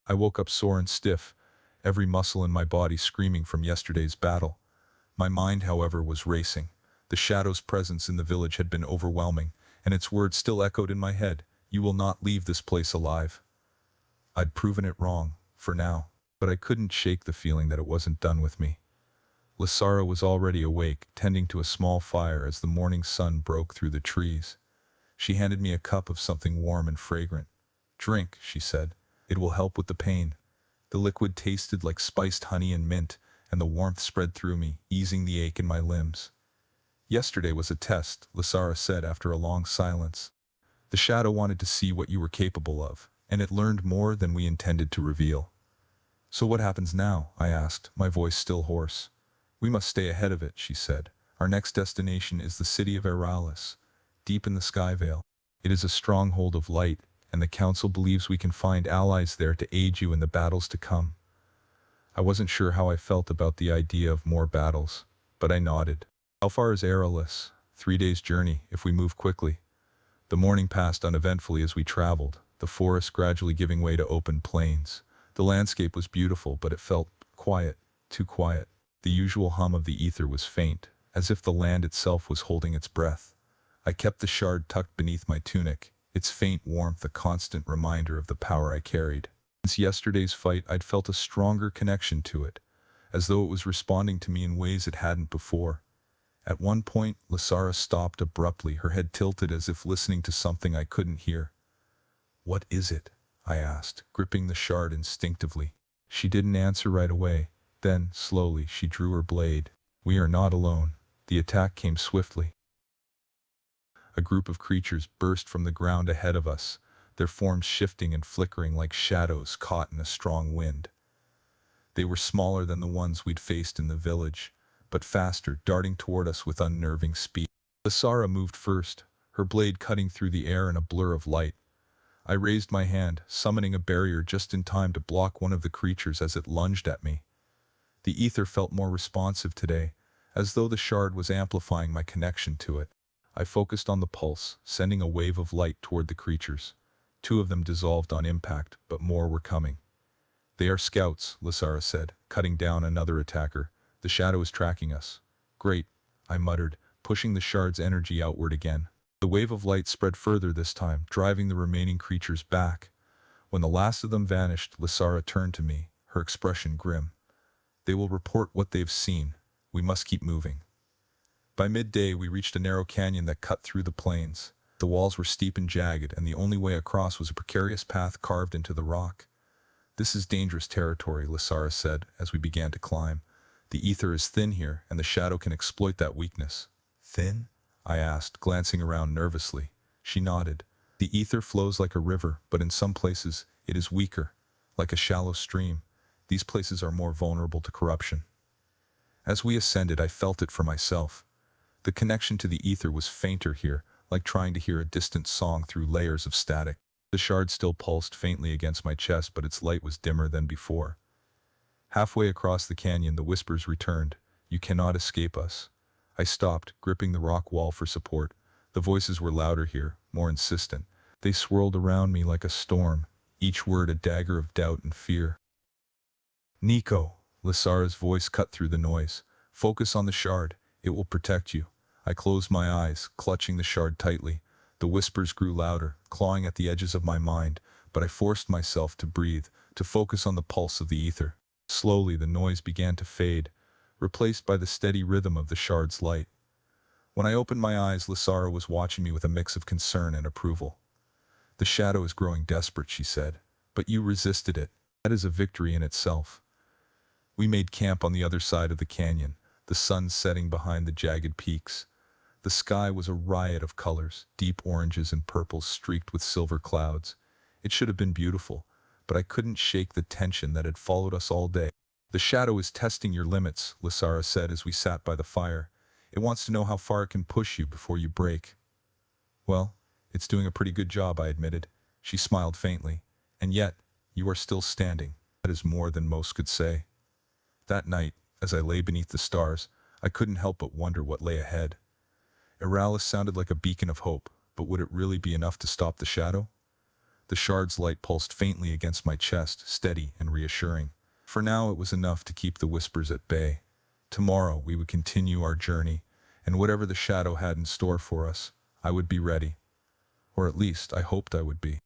I woke up sore and stiff, every muscle in my body screaming from yesterday's battle. My mind, however, was racing. The shadow's presence in the village had been overwhelming, and its words still echoed in my head. You will not leave this place alive. I'd proven it wrong, for now, but I couldn't shake the feeling that it wasn't done with me. Lasara was already awake, tending to a small fire as the morning sun broke through the trees. She handed me a cup of something warm and fragrant. Drink, she said. It will help with the pain. The liquid tasted like spiced honey and mint, and the warmth spread through me, easing the ache in my limbs. Yesterday was a test, Lasara said after a long silence. The shadow wanted to see what you were capable of, and it learned more than we intended to reveal. So what happens now? I asked, my voice still hoarse. We must stay ahead of it, she said. Our next destination is the city of Eralis, deep in the Skyvale. It is a stronghold of light, and the council believes we can find allies there to aid you in the battles to come. I wasn't sure how I felt about the idea of more battles, but I nodded. How far is Eralis? 3 days' journey, if we move quickly. The morning passed uneventfully as we traveled, the forest gradually giving way to open plains. The landscape was beautiful, but it felt quiet, too quiet. The usual hum of the ether was faint, as if the land itself was holding its breath. I kept the shard tucked beneath my tunic, its faint warmth a constant reminder of the power I carried. Since yesterday's fight, I'd felt a stronger connection to it, as though it was responding to me in ways it hadn't before. At one point, Lasara stopped abruptly, her head tilted as if listening to something I couldn't hear. What is it? I asked, gripping the shard instinctively. She didn't answer right away. Then, slowly, she drew her blade. We are not alone. The attack came swiftly. A group of creatures burst from the ground ahead of us, their forms shifting and flickering like shadows caught in a strong wind. They were smaller than the ones we'd faced in the village, but faster, darting toward us with unnerving speed. Lasara moved first, her blade cutting through the air in a blur of light. I raised my hand, summoning a barrier just in time to block one of the creatures as it lunged at me. The ether felt more responsive today, as though the shard was amplifying my connection to it. I focused on the pulse, sending a wave of light toward the creatures. 2 of them dissolved on impact, but more were coming. They are scouts, Lasara said, cutting down another attacker. The shadow is tracking us. Great, I muttered, pushing the shard's energy outward again. The wave of light spread further this time, driving the remaining creatures back. When the last of them vanished, Lasara turned to me, her expression grim. They will report what they've seen. We must keep moving. By midday, we reached a narrow canyon that cut through the plains. The walls were steep and jagged, and the only way across was a precarious path carved into the rock. This is dangerous territory, Lasara said, as we began to climb. The ether is thin here, and the shadow can exploit that weakness. Thin? I asked, glancing around nervously. She nodded. The ether flows like a river, but in some places it is weaker, like a shallow stream. These places are more vulnerable to corruption. As we ascended, I felt it for myself. The connection to the ether was fainter here, like trying to hear a distant song through layers of static. The shard still pulsed faintly against my chest, but its light was dimmer than before. Halfway across the canyon, the whispers returned. You cannot escape us. I stopped, gripping the rock wall for support. The voices were louder here, more insistent. They swirled around me like a storm, each word a dagger of doubt and fear. Nico, Lasara's voice cut through the noise. Focus on the shard. It will protect you. I closed my eyes, clutching the shard tightly. The whispers grew louder, clawing at the edges of my mind, but I forced myself to breathe, to focus on the pulse of the ether. Slowly, the noise began to fade, replaced by the steady rhythm of the shard's light. When I opened my eyes, Lasara was watching me with a mix of concern and approval. The shadow is growing desperate, she said, but you resisted it. That is a victory in itself. We made camp on the other side of the canyon, the sun setting behind the jagged peaks. The sky was a riot of colors, deep oranges and purples streaked with silver clouds. It should have been beautiful, but I couldn't shake the tension that had followed us all day. The shadow is testing your limits, Lasara said as we sat by the fire. It wants to know how far it can push you before you break. Well, it's doing a pretty good job, I admitted. She smiled faintly. And yet, you are still standing. That is more than most could say. That night, as I lay beneath the stars, I couldn't help but wonder what lay ahead. Eralis sounded like a beacon of hope, but would it really be enough to stop the shadow? The shard's light pulsed faintly against my chest, steady and reassuring. For now it was enough to keep the whispers at bay. Tomorrow we would continue our journey, and whatever the shadow had in store for us, I would be ready. Or at least I hoped I would be.